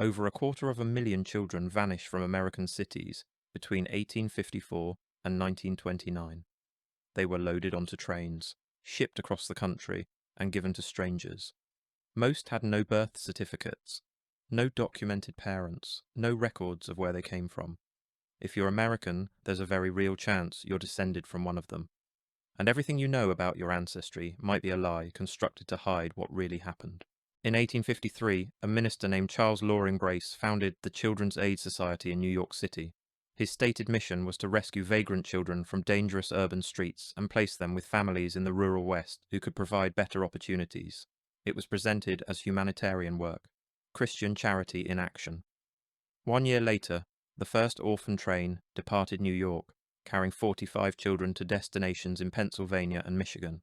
over 250,000 children vanished from American cities between 1854 and 1929. They were loaded onto trains, shipped across the country, and given to strangers. Most had no birth certificates, no documented parents, no records of where they came from. If you're American, there's a very real chance you're descended from one of them. And everything you know about your ancestry might be a lie constructed to hide what really happened. In 1853, a minister named Charles Loring Brace founded the Children's Aid Society in New York City. His stated mission was to rescue vagrant children from dangerous urban streets and place them with families in the rural West who could provide better opportunities. It was presented as humanitarian work, Christian charity in action. 1 year later, the first orphan train departed New York, carrying 45 children to destinations in Pennsylvania and Michigan.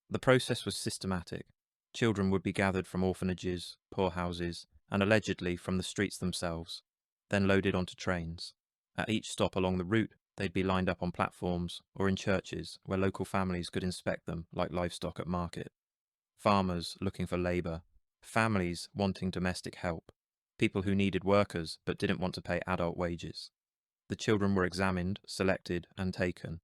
The process was systematic. Children would be gathered from orphanages, poorhouses, and allegedly from the streets themselves, then loaded onto trains. At each stop along the route, they'd be lined up on platforms or in churches where local families could inspect them like livestock at market. Farmers looking for labour, families wanting domestic help, people who needed workers but didn't want to pay adult wages. The children were examined, selected, and taken.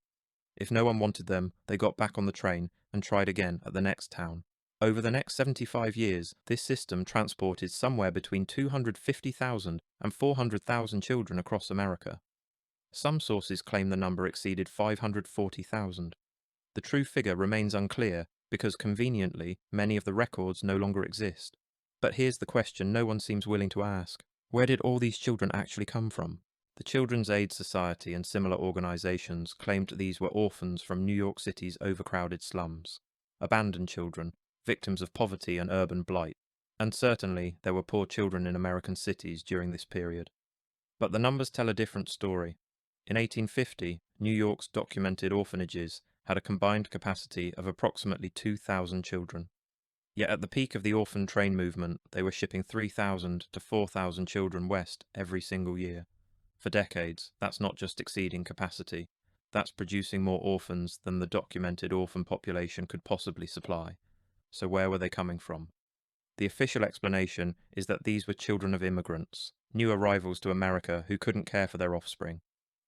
If no one wanted them, they got back on the train and tried again at the next town. Over the next 75 years, this system transported somewhere between 250,000 and 400,000 children across America. Some sources claim the number exceeded 540,000. The true figure remains unclear because, conveniently, many of the records no longer exist. But here's the question no one seems willing to ask. Where did all these children actually come from? The Children's Aid Society and similar organizations claimed these were orphans from New York City's overcrowded slums, abandoned children, victims of poverty and urban blight. And certainly there were poor children in American cities during this period. But the numbers tell a different story. In 1850, New York's documented orphanages had a combined capacity of approximately 2,000 children. Yet at the peak of the Orphan Train movement, they were shipping 3,000 to 4,000 children west every single year. For decades, that's not just exceeding capacity, that's producing more orphans than the documented orphan population could possibly supply. So where were they coming from? The official explanation is that these were children of immigrants, new arrivals to America who couldn't care for their offspring.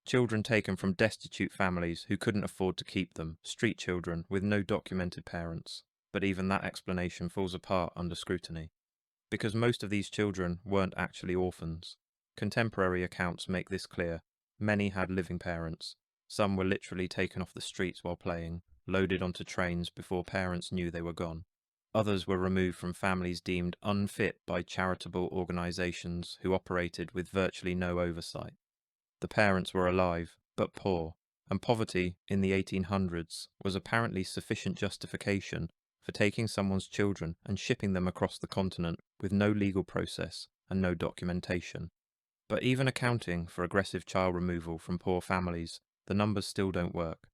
Children taken from destitute families who couldn't afford to keep them, street children with no documented parents. But even that explanation falls apart under scrutiny. Because most of these children weren't actually orphans. Contemporary accounts make this clear. Many had living parents. Some were literally taken off the streets while playing, loaded onto trains before parents knew they were gone. Others were removed from families deemed unfit by charitable organizations who operated with virtually no oversight. The parents were alive, but poor, and poverty in the 1800s was apparently sufficient justification for taking someone's children and shipping them across the continent with no legal process and no documentation. But even accounting for aggressive child removal from poor families, the numbers still don't work.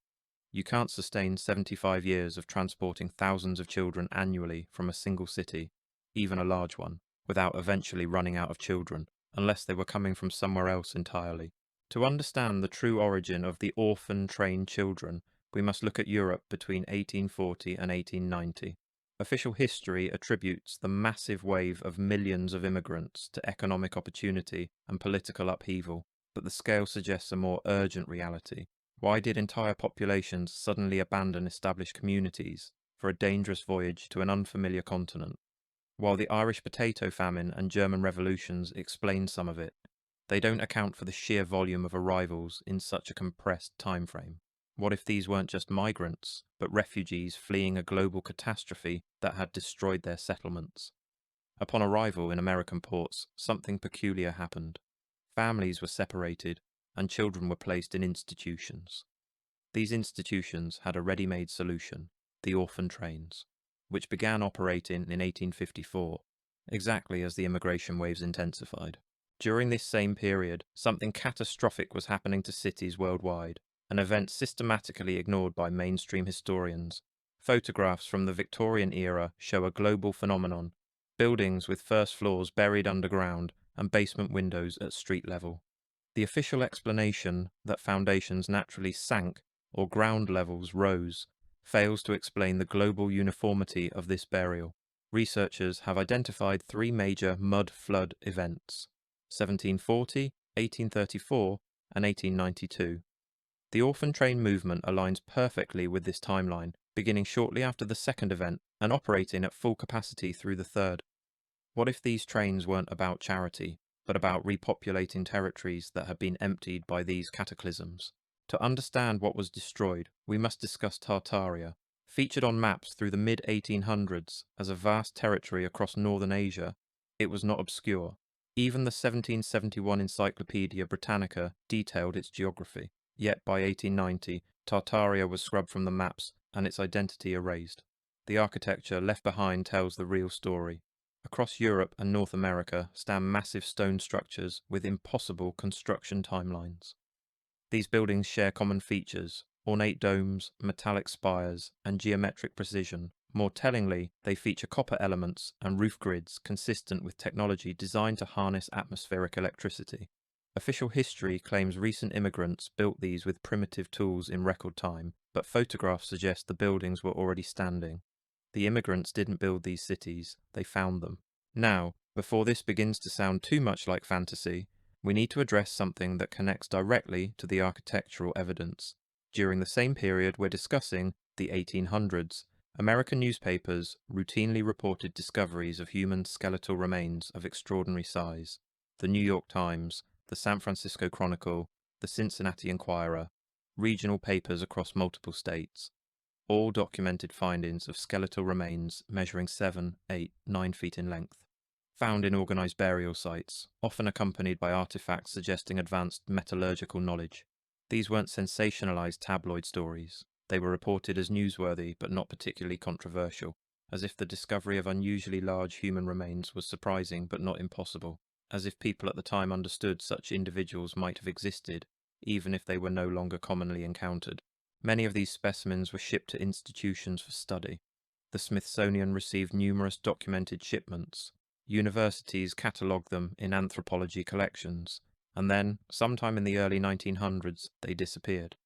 You can't sustain 75 years of transporting thousands of children annually from a single city, even a large one, without eventually running out of children, unless they were coming from somewhere else entirely. To understand the true origin of the orphan train children, we must look at Europe between 1840 and 1890. Official history attributes the massive wave of millions of immigrants to economic opportunity and political upheaval, but the scale suggests a more urgent reality. Why did entire populations suddenly abandon established communities for a dangerous voyage to an unfamiliar continent? While the Irish potato famine and German revolutions explain some of it, they don't account for the sheer volume of arrivals in such a compressed time frame. What if these weren't just migrants, but refugees fleeing a global catastrophe that had destroyed their settlements? Upon arrival in American ports, something peculiar happened. Families were separated, and children were placed in institutions. These institutions had a ready-made solution, the Orphan Trains, which began operating in 1854, exactly as the immigration waves intensified. During this same period, something catastrophic was happening to cities worldwide, an event systematically ignored by mainstream historians. Photographs from the Victorian era show a global phenomenon, buildings with first floors buried underground and basement windows at street level. The official explanation that foundations naturally sank or ground levels rose fails to explain the global uniformity of this burial. Researchers have identified three major mud flood events: 1740, 1834, and 1892. The Orphan Train movement aligns perfectly with this timeline, beginning shortly after the second event and operating at full capacity through the third. What if these trains weren't about charity, but about repopulating territories that had been emptied by these cataclysms? To understand what was destroyed, we must discuss Tartaria, featured on maps through the mid-1800s as a vast territory across northern Asia. It was not obscure. Even the 1771 Encyclopaedia Britannica detailed its geography. Yet by 1890, Tartaria was scrubbed from the maps and its identity erased. The architecture left behind tells the real story. Across Europe and North America stand massive stone structures with impossible construction timelines. These buildings share common features: ornate domes, metallic spires, and geometric precision. More tellingly, they feature copper elements and roof grids consistent with technology designed to harness atmospheric electricity. Official history claims recent immigrants built these with primitive tools in record time, but photographs suggest the buildings were already standing. The immigrants didn't build these cities, they found them. Now, before this begins to sound too much like fantasy, we need to address something that connects directly to the architectural evidence. During the same period we're discussing, the 1800s, American newspapers routinely reported discoveries of human skeletal remains of extraordinary size. The New York Times, the San Francisco Chronicle, the Cincinnati Enquirer, regional papers across multiple states, all documented findings of skeletal remains measuring 7, 8, 9 feet in length, found in organized burial sites, often accompanied by artifacts suggesting advanced metallurgical knowledge. These weren't sensationalized tabloid stories. They were reported as newsworthy but not particularly controversial, as if the discovery of unusually large human remains was surprising but not impossible, as if people at the time understood such individuals might have existed, even if they were no longer commonly encountered. Many of these specimens were shipped to institutions for study. The Smithsonian received numerous documented shipments. Universities catalogued them in anthropology collections, and then, sometime in the early 1900s, they disappeared.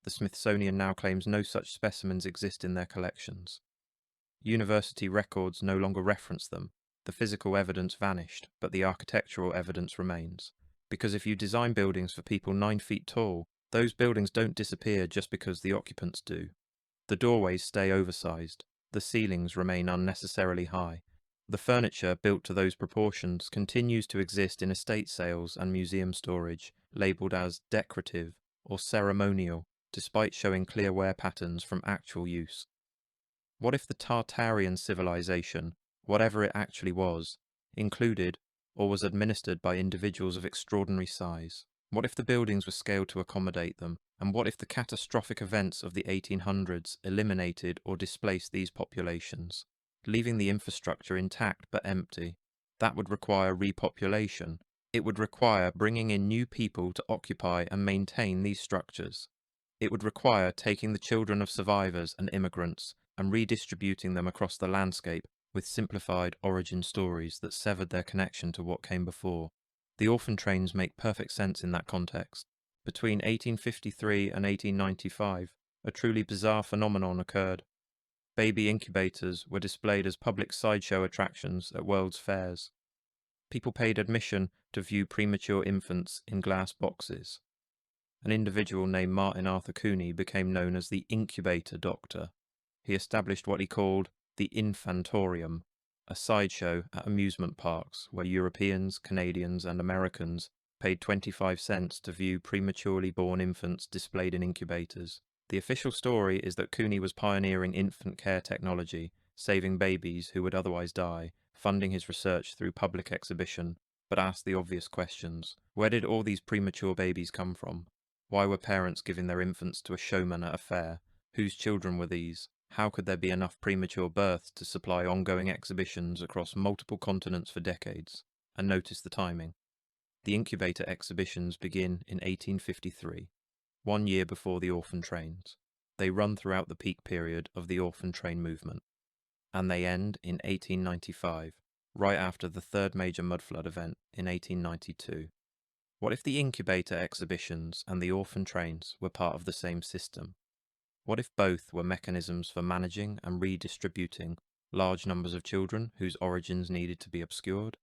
The Smithsonian now claims no such specimens exist in their collections. University records no longer reference them. The physical evidence vanished, but the architectural evidence remains. Because if you design buildings for people 9 feet tall, those buildings don't disappear just because the occupants do. The doorways stay oversized. The ceilings remain unnecessarily high. The furniture built to those proportions continues to exist in estate sales and museum storage, labeled as decorative or ceremonial, despite showing clear wear patterns from actual use. What if the Tartarian civilization, whatever it actually was, included or was administered by individuals of extraordinary size? What if the buildings were scaled to accommodate them? And what if the catastrophic events of the 1800s eliminated or displaced these populations, leaving the infrastructure intact but empty? That would require repopulation. It would require bringing in new people to occupy and maintain these structures. It would require taking the children of survivors and immigrants and redistributing them across the landscape with simplified origin stories that severed their connection to what came before. The orphan trains make perfect sense in that context. Between 1853 and 1895, a truly bizarre phenomenon occurred. Baby incubators were displayed as public sideshow attractions at world's fairs. People paid admission to view premature infants in glass boxes. An individual named Martin Arthur Cooney became known as the incubator doctor. He established what he called the infantorium, a sideshow at amusement parks where Europeans, Canadians, and Americans paid 25 cents to view prematurely born infants displayed in incubators. The official story is that Cooney was pioneering infant care technology, saving babies who would otherwise die, funding his research through public exhibition, but asked the obvious questions. Where did all these premature babies come from? Why were parents giving their infants to a showman at a fair? Whose children were these? How could there be enough premature births to supply ongoing exhibitions across multiple continents for decades? And notice the timing. The incubator exhibitions begin in 1853, 1 year before the Orphan Trains. They run throughout the peak period of the Orphan Train movement. And they end in 1895, right after the third major mudflood event in 1892. What if the incubator exhibitions and the Orphan Trains were part of the same system? What if both were mechanisms for managing and redistributing large numbers of children whose origins needed to be obscured,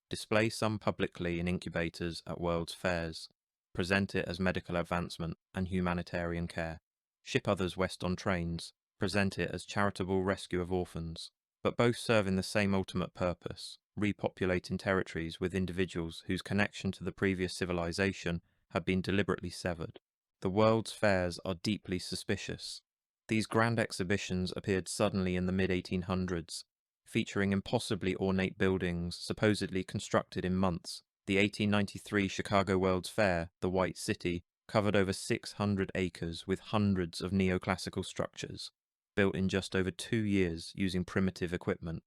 display some publicly in incubators at world's fairs, present it as medical advancement and humanitarian care, ship others west on trains, present it as charitable rescue of orphans, but both serving the same ultimate purpose, repopulating territories with individuals whose connection to the previous civilization had been deliberately severed. The world's fairs are deeply suspicious. These grand exhibitions appeared suddenly in the mid-1800s, featuring impossibly ornate buildings supposedly constructed in months. The 1893 Chicago World's Fair, the White City, covered over 600 acres with hundreds of neoclassical structures, built in just over 2 years using primitive equipment.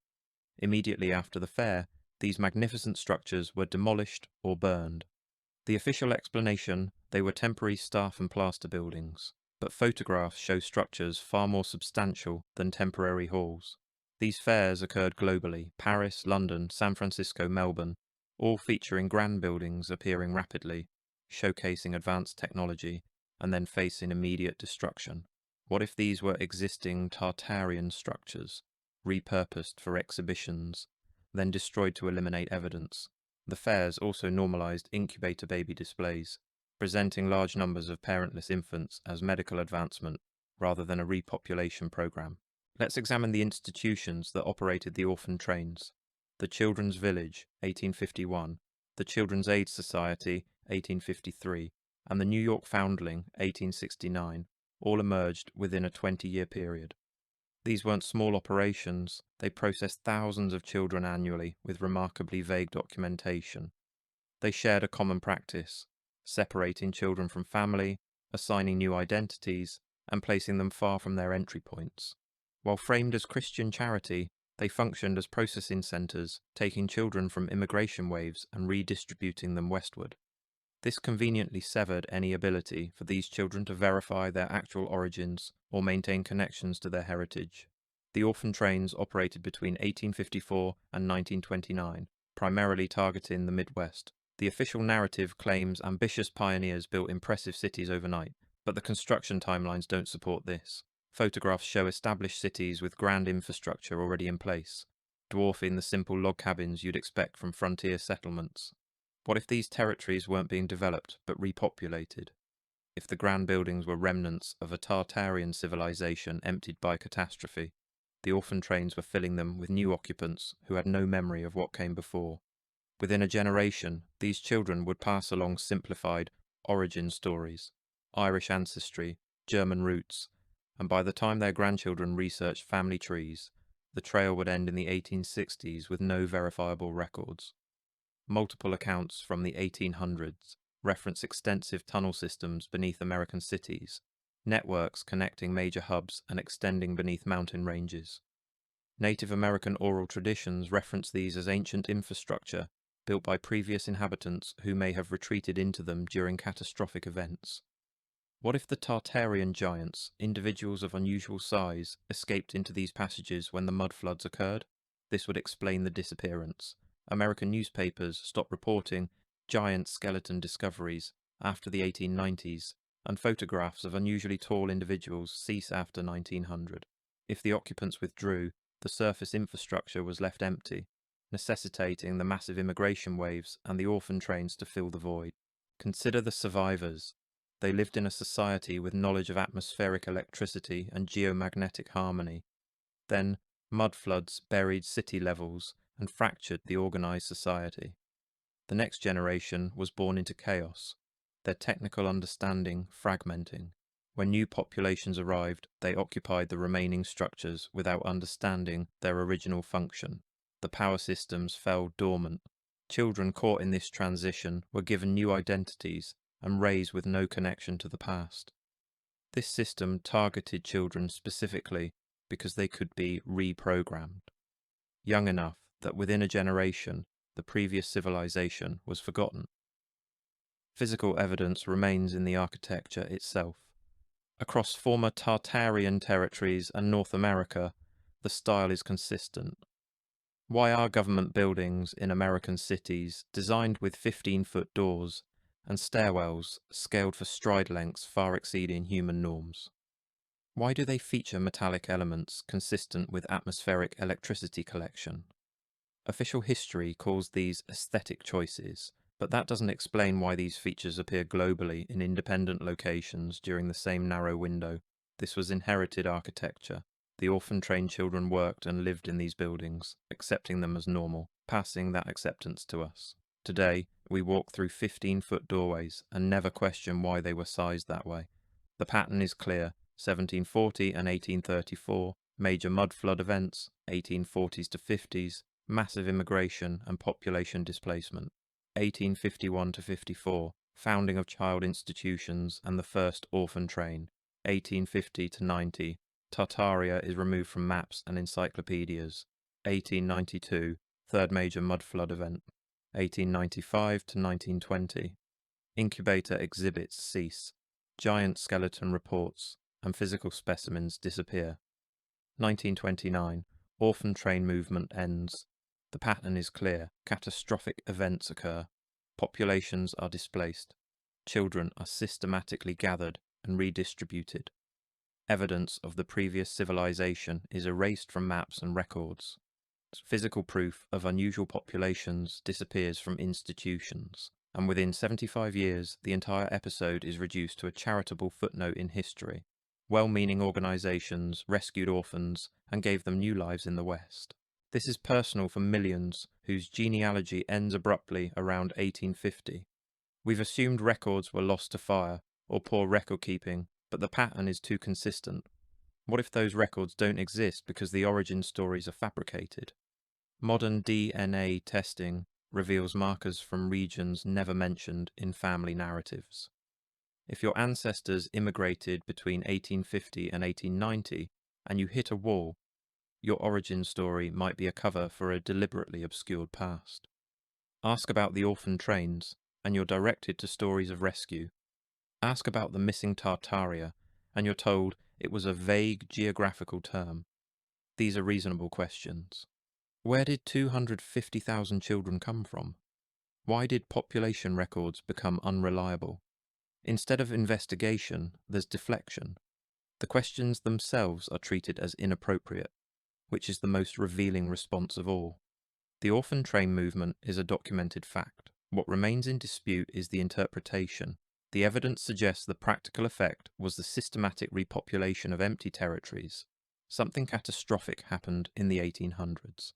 Immediately after the fair, these magnificent structures were demolished or burned. The official explanation: they were temporary staff and plaster buildings, but photographs show structures far more substantial than temporary halls. These fairs occurred globally: Paris, London, San Francisco, Melbourne, all featuring grand buildings appearing rapidly, showcasing advanced technology, and then facing immediate destruction. What if these were existing Tartarian structures, repurposed for exhibitions, then destroyed to eliminate evidence? The fairs also normalized incubator baby displays, presenting large numbers of parentless infants as medical advancement rather than a repopulation program. Let's examine the institutions that operated the orphan trains. The Children's Village, 1851, the Children's Aid Society, 1853, and the New York Foundling, 1869, all emerged within a 20-year period. These weren't small operations. They processed thousands of children annually with remarkably vague documentation. They shared a common practice: separating children from family, assigning new identities, and placing them far from their entry points. While framed as Christian charity, they functioned as processing centers, taking children from immigration waves and redistributing them westward. This conveniently severed any ability for these children to verify their actual origins or maintain connections to their heritage. The orphan trains operated between 1854 and 1929, primarily targeting the Midwest. The official narrative claims ambitious pioneers built impressive cities overnight, but the construction timelines don't support this. Photographs show established cities with grand infrastructure already in place, dwarfing the simple log cabins you'd expect from frontier settlements. What if these territories weren't being developed, but repopulated? If the grand buildings were remnants of a Tartarian civilization emptied by catastrophe, the orphan trains were filling them with new occupants who had no memory of what came before. Within a generation, these children would pass along simplified origin stories, Irish ancestry, German roots, and by the time their grandchildren researched family trees, the trail would end in the 1860s with no verifiable records. Multiple accounts from the 1800s reference extensive tunnel systems beneath American cities, networks connecting major hubs and extending beneath mountain ranges. Native American oral traditions reference these as ancient infrastructure built by previous inhabitants who may have retreated into them during catastrophic events. What if the Tartarian giants, individuals of unusual size, escaped into these passages when the mud floods occurred? This would explain the disappearance. American newspapers stopped reporting giant skeleton discoveries after the 1890s, and photographs of unusually tall individuals cease after 1900. If the occupants withdrew, the surface infrastructure was left empty, necessitating the massive immigration waves and the orphan trains to fill the void. Consider the survivors. They lived in a society with knowledge of atmospheric electricity and geomagnetic harmony. Then, mud floods buried city levels and fractured the organized society. The next generation was born into chaos, their technical understanding fragmenting. When new populations arrived, they occupied the remaining structures without understanding their original function. The power systems fell dormant. Children caught in this transition were given new identities and raised with no connection to the past. This system targeted children specifically because they could be reprogrammed. Young enough that within a generation, the previous civilization was forgotten. Physical evidence remains in the architecture itself. Across former Tartarian territories and North America, the style is consistent. Why are government buildings in American cities designed with 15-foot doors and stairwells scaled for stride lengths far exceeding human norms? Why do they feature metallic elements consistent with atmospheric electricity collection? Official history calls these aesthetic choices, but that doesn't explain why these features appear globally in independent locations during the same narrow window. This was inherited architecture. The orphan train children worked and lived in these buildings, accepting them as normal, passing that acceptance to us. Today, we walk through 15-foot doorways and never question why they were sized that way. The pattern is clear: 1740 and 1834, major mud flood events, 1840s to 50s, massive immigration and population displacement, 1851 to 54, founding of child institutions and the first orphan train, 1850 to 90, Tartaria is removed from maps and encyclopedias, 1892, third major mud flood event, 1895 to 1920, incubator exhibits cease, giant skeleton reports and physical specimens disappear, 1929, orphan train movement ends. The pattern is clear: catastrophic events occur, populations are displaced, children are systematically gathered and redistributed. Evidence of the previous civilization is erased from maps and records. Physical proof of unusual populations disappears from institutions, and within 75 years the entire episode is reduced to a charitable footnote in history. Well-meaning organizations rescued orphans and gave them new lives in the West. This is personal for millions whose genealogy ends abruptly around 1850. We've assumed records were lost to fire or poor record-keeping, but the pattern is too consistent. What if those records don't exist because the origin stories are fabricated? Modern DNA testing reveals markers from regions never mentioned in family narratives. If your ancestors immigrated between 1850 and 1890 and you hit a wall, your origin story might be a cover for a deliberately obscured past. Ask about the orphan trains, and you're directed to stories of rescue. Ask about the missing Tartaria, and you're told it was a vague geographical term. These are reasonable questions. Where did 250,000 children come from? Why did population records become unreliable? Instead of investigation, there's deflection. The questions themselves are treated as inappropriate, which is the most revealing response of all. The orphan train movement is a documented fact. What remains in dispute is the interpretation. The evidence suggests the practical effect was the systematic repopulation of empty territories. Something catastrophic happened in the 1800s.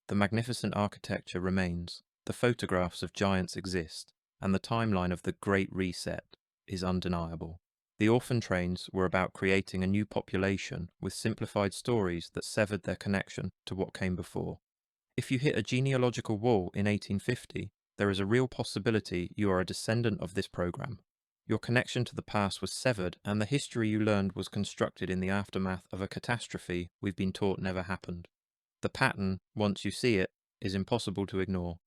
The magnificent architecture remains, the photographs of giants exist, and the timeline of the Great Reset is undeniable. The orphan trains were about creating a new population with simplified stories that severed their connection to what came before. If you hit a genealogical wall in 1850, there is a real possibility you are a descendant of this program. Your connection to the past was severed, and the history you learned was constructed in the aftermath of a catastrophe we've been taught never happened. The pattern, once you see it, is impossible to ignore.